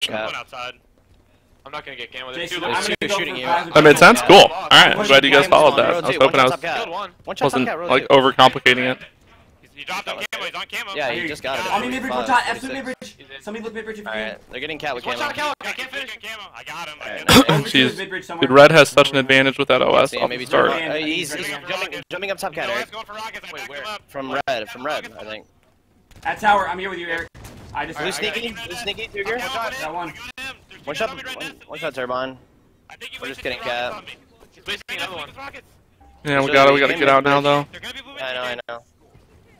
One outside. I'm not gonna get camo. Jason, shooting you. That made sense? Cool. Alright, I'm glad you guys followed that. I was hoping I wasn't like overcomplicating it. He dropped on camo, he's on camo. Yeah, he just got it. On me, mid-bridge, one shot, absolute mid-bridge. Somebody look mid-bridge if you can. Alright, they're getting cat with camo. I can't finish camo. I got him. Jeez. Dude, Red has such an advantage with that OS off the start. He's jumping up top cat, Eric. From red, I think. At tower, I'm here with you, Eric. I just Blue sneaky, through here. Got one. One shot turbine. We're just getting cat. Yeah, we gotta get out now though. I know.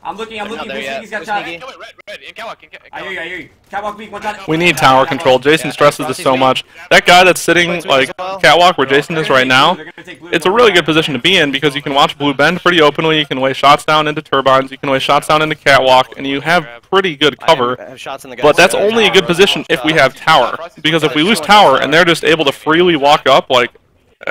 I'm looking. Blue sneaky's got shot. Red, in catwalk. I hear you. Catwalk weak, one shot. We need tower control. Jason stresses this so much. That guy that's sitting like catwalk where Jason is right now, it's a really good position to be in because you can watch blue bend pretty openly, you can weigh shots down into turbines, you can weigh shots down into catwalk, and you have pretty good cover. But that's only a good position if we have tower. Because if we lose tower and they're just able to freely walk up like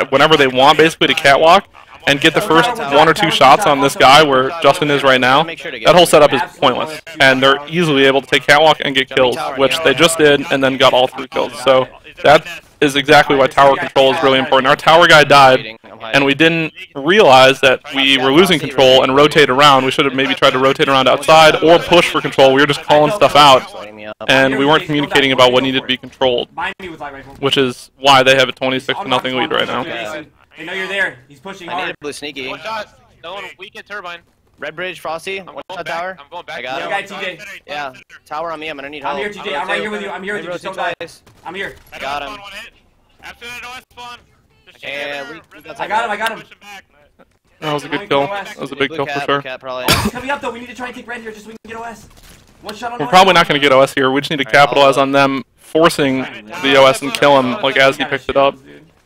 whenever they want basically to catwalk, and get the first 1 or 2 shots on this guy where Justin is right now, that whole setup is pointless. And they're easily able to take catwalk and get kills, which they just did, and then got all 3 kills. So that is exactly why tower control is really important. Our tower guy died, and we didn't realize that we were losing control and rotate around. We should have maybe tried to rotate around outside or push for control. We were just calling stuff out, and we weren't communicating about what needed to be controlled, which is why they have a 26-0 lead right now. They know you're there. He's pushing hard. I need a blue sneaky. One shot. No one weak at turbine. Red bridge, Frosty. One shot tower. I'm going back. I got him. Guy, TJ. Yeah. Tower on me. I'm gonna need help. I'm here, TJ. I'm right here with you. I'm here with you. Just don't die. I'm here. I got him. I got him. That was a good kill. That was a big kill for sure. He's coming up though. We need to try and take red here just so we can get OS. One shot on. We're probably not going to get OS here. We just need to capitalize on them forcing the OS and kill him like as he picked it up.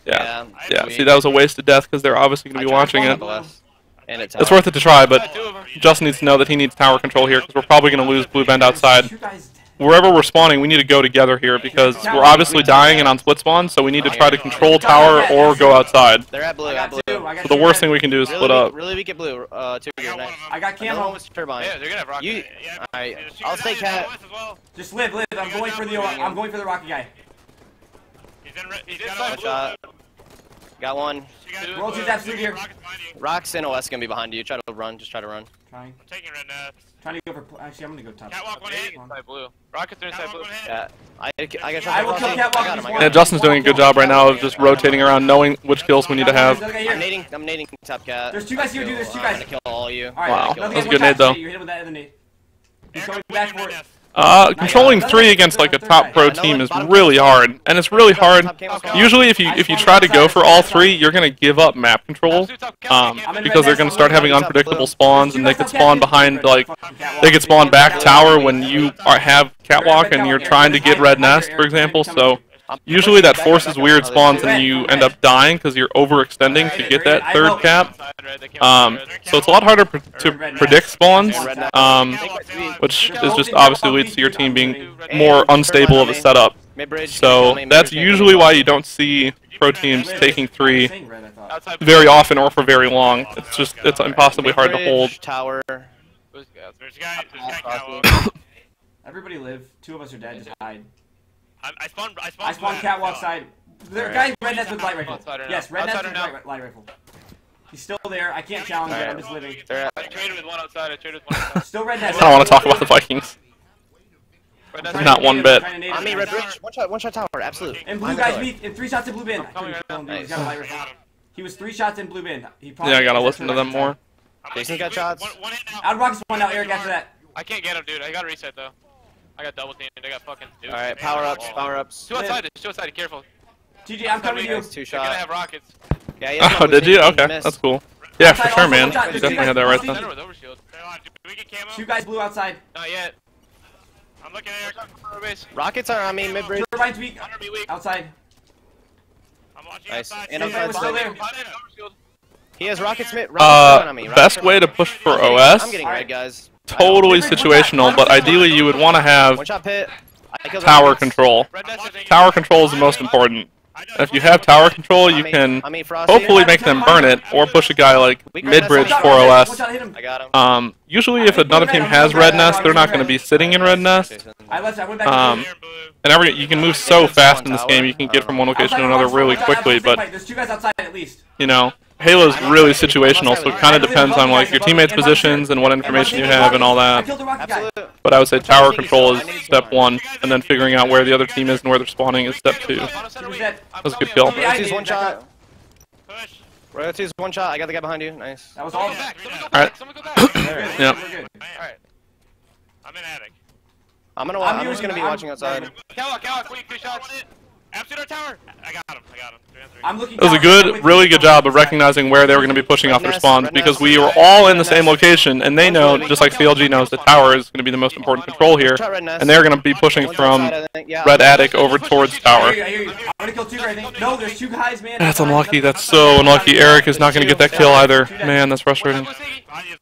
Yeah. See, that was a wasted death because they're obviously going to be watching it. It's worth it to try, but Justin needs to know that he needs tower control here because we're probably going to lose blue bend outside. Wherever we're spawning, we need to go together here because we're obviously dying and on split spawn, so we need to try to control tower or go outside. They're at blue, So the worst thing we can do is split up. Really weak at blue. I got camo. Turbine. Yeah, they're gonna have rocket. Alright, I'll stay cat. Just live. I'm going for the rocket guy. He's got one shot. Got one. Roll two's absolute here. Rocks and OS gonna be behind you. Try to run. Just try to run. Trying. I'm taking red nest. Trying to go for. Actually, I'm gonna go top. Catwalk 1 hit. Inside blue. Rockets are inside blue. Yeah. I got I will kill Catwalk. Yeah, Justin's doing a good job right now of just rotating around, knowing which kills we need to have. I'm nading top cat. There's 2 guys here, dude. There's 2 guys. I'm gonna kill all of you. Wow, that was a good nade though. You hit him with that other nade. He's going back for it. Controlling 3 against like a top pro team is really hard, and it's really hard. Usually, if you try to go for all 3, you're gonna give up map control, because they're gonna start having unpredictable spawns, and they could spawn behind they could spawn back tower when you have catwalk and you're trying to get red nest, for example. So usually that forces weird spawns, and you end up dying because you're overextending to get that 3rd cap. So it's a lot harder to predict spawns, which is just obviously leads to your team being more unstable of a setup. So that's usually why you don't see pro teams taking 3 very often or for very long. It's impossibly hard to hold. Tower. Everybody live. 2 of us are dead. Just hide. I spawned catwalk side. There are guys red nest with light rifle. Yes, red nest with light rifle. He's still there. I can't challenge it. I'm just living. I traded with one outside. Still red nest. I don't want to talk about the Vikings. Not one bit. On me, red bridge. One shot tower. Absolute. And blue guys weak. And 3 shots in blue bin. I couldn't kill him, dude. He's got a light rifle. He was 3 shots in blue bin. Yeah, I gotta listen to them more. Jason's got shots. Out of rockets, one out. Eric after that. I can't get him, dude. I got reset though. I got double teamed. I got fucking. Alright, power ups. 2 outside. 2 outside. Careful. TJ, I'm coming to you. 2 shots. You're gonna have rockets. Yeah, oh, did you? Okay, that's cool. Yeah, for sure, man. You definitely had that right then. 2 guys blue outside. Not yet. I'm looking at base. Rockets are on me, mid-bridge. Turbine's weak. Outside. I'm watching nice. outside. And I'm still there. He has rockets mid. On me. Best way to push for OS. I'm getting red, guys. Totally situational, but ideally you would want to have One shot pit. tower control. Tower control is the most important. If you have tower control, you can hopefully make them burn it, or push a guy like mid-bridge for OS. Usually if another team has red nest, they're not going to be sitting in red nest. And you can move so fast in this game, you can get from one location to another really quickly, but, you know, Halo's really situational, so it kind of depends on like your teammates' positions and what information you have and all that. But I would say tower control is step 1, and then figuring out where the other team is and where they're spawning is step 2. That was a good kill. Royalty's one shot. Royalty's one shot. I got the guy behind you. Nice. That was all. Alright. Yep. Alright. I'm in attic. I'm just gonna be watching outside. Catwalk, quick, 2 shots. Absolute tower. I got him. It was a really good job of recognizing where they were going to be pushing off their spawns, because we were all in the same location, and they know, just like CLG knows, the tower is going to be the most important control here, and they're going to be pushing from red attic over towards tower. There's 2 guys, man. That's unlucky. That's so unlucky. Eric is not going to get that kill either. Man, that's frustrating. I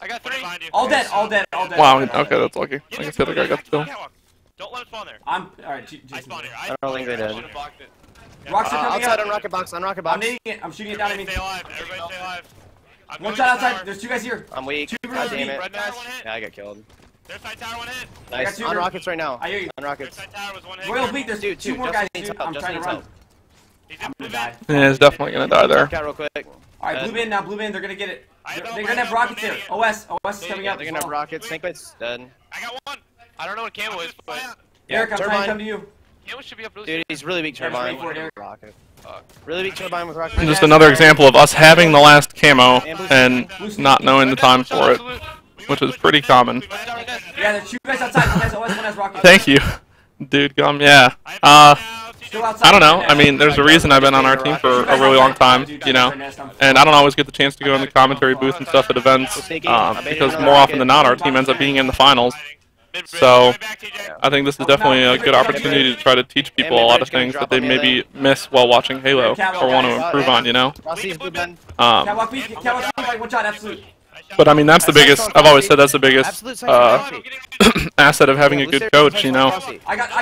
got 3. All dead. Wow. Okay, that's lucky. I guess the other guy got the kill. Don't let him spawn there. Alright, I spawned here. I don't think they did. Rocks are coming outside out. on rocket box. I'm shooting it down at me. Stay alive. Everybody stay alive. One shot outside. There's 2 guys here. I'm weak. 2 God damn it. Yeah, I got killed. There's side tower 1 hit. Nice. On rockets right now. I hear you. On rockets. Side tower was 1 hit. Royal Beat, there's 2 more guys. I'm trying to run. I'm gonna die. Yeah, he's definitely going to die there. Real quick. Alright, blue bin now. Blue bin. They're gonna get it. They're gonna have rockets here. OS is coming up. They're gonna have rockets. Snake Bite's dead. I got 1. I don't know what camo is, but Eric, I'm trying to come to you. camo should be up really. Dude, he's really weak turbine. Rocket. Really weak turbine with rocket. Just another example of us having the last camo and not knowing the time for it, which is pretty common. Yeah, there's 2 guys outside. One has rockets. Thank you, dude. Yeah. I don't know. I mean, there's a reason I've been on our team for a really long time, you know, and I don't always get the chance to go in the commentary booth and stuff at events, because more often than not, our team ends up being in the finals. So I think this is definitely a good opportunity to try to teach people a lot of things that they maybe miss while watching Halo or want to improve on, you know. But I mean, that's the biggest. I've always said that's the biggest asset of having a good coach. You know,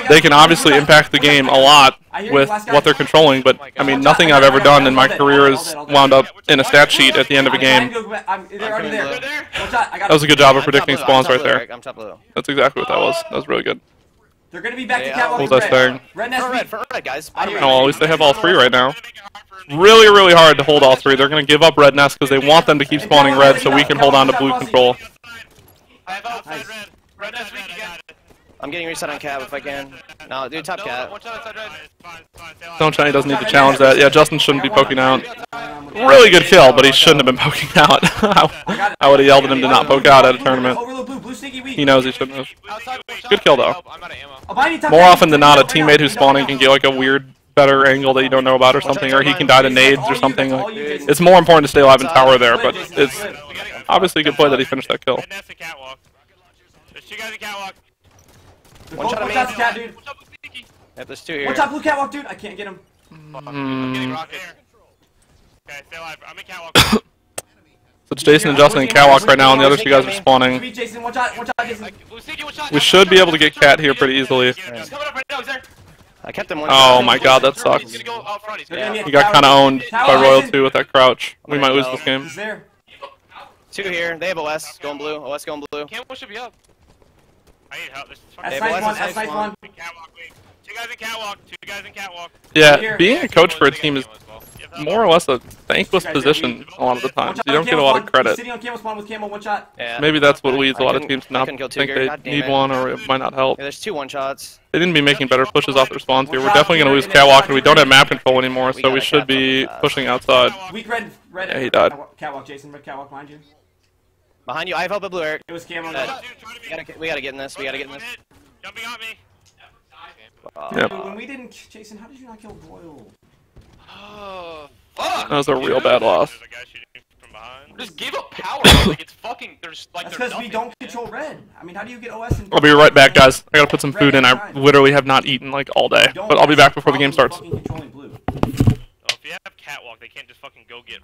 they can obviously impact the game a lot with what they're controlling. But I mean, nothing I've ever done in my career has wound up in a stat sheet at the end of a game. That was a good job of predicting spawns right there. That's exactly what that was. That was really good. They're gonna be back to catwalk. What was I saying? Red, guys. Oh, well, at least they have all 3 right now. Really hard to hold all 3. They're going to give up red nest because they want them to keep spawning red so we can hold on to blue control. I'm getting reset on cat if I can. No, dude, top cat. Don't Johnny doesn't need to challenge that. Yeah, Justin shouldn't be poking out. Really good kill, but he shouldn't have been poking out. I would have yelled at him to not poke out at a tournament. He knows he shouldn't have. Good kill, though. More often than not, a teammate who's spawning can get like a weird better angle that you don't know about or something, or he can die to nades or something. Like, it's more important to stay alive in tower there, but it's obviously a good play that he finished that kill. There's 2 guys in catwalk. One shot at me. Cat, dude. Yep, there's 2 here. One top blue catwalk, dude. I can't get him. I'm getting rocket. Okay, stay alive. I'm in catwalk. So it's Jason and Justin in catwalk right now, and the other 2 guys are spawning. We should be able to get cat here pretty easily. I kept him one. Oh my god, that sucks. He got kind of owned by Royalty with that crouch. We might lose this game. 2 here. They have OS going blue. OS going blue. Camo should be up. I need help. That's nice one. 2 guys in catwalk. 2 guys in catwalk. Yeah, being a coach for a team is more or less a thankless position a lot of the times. You don't get a lot of credit. Maybe that's what leads a lot of teams to not think they need one, or it might not help. Yeah, there's 2 1-shots. They didn't be making better pushes off their spawns here. We're definitely going to lose catwalk, and we don't have map control anymore, so we should be pushing outside. Yeah, he died. Catwalk, Jason. Red catwalk behind you. Behind you. I have help at blue, Eric. It was camo. We gotta get in this. We gotta get in this. Jumping on me. Yep. When we didn't, Jason, how did you not kill Royal? Oh, fuck. That was a real bad loss. Just give up power. Like it's fucking. There's like. That's because we don't control red. I mean, how do you get OS? I'll be right back, guys. I gotta put some food in. I literally have not eaten like all day, but I'll be back before the game starts. Oh, if you have catwalk, they can't just fucking go get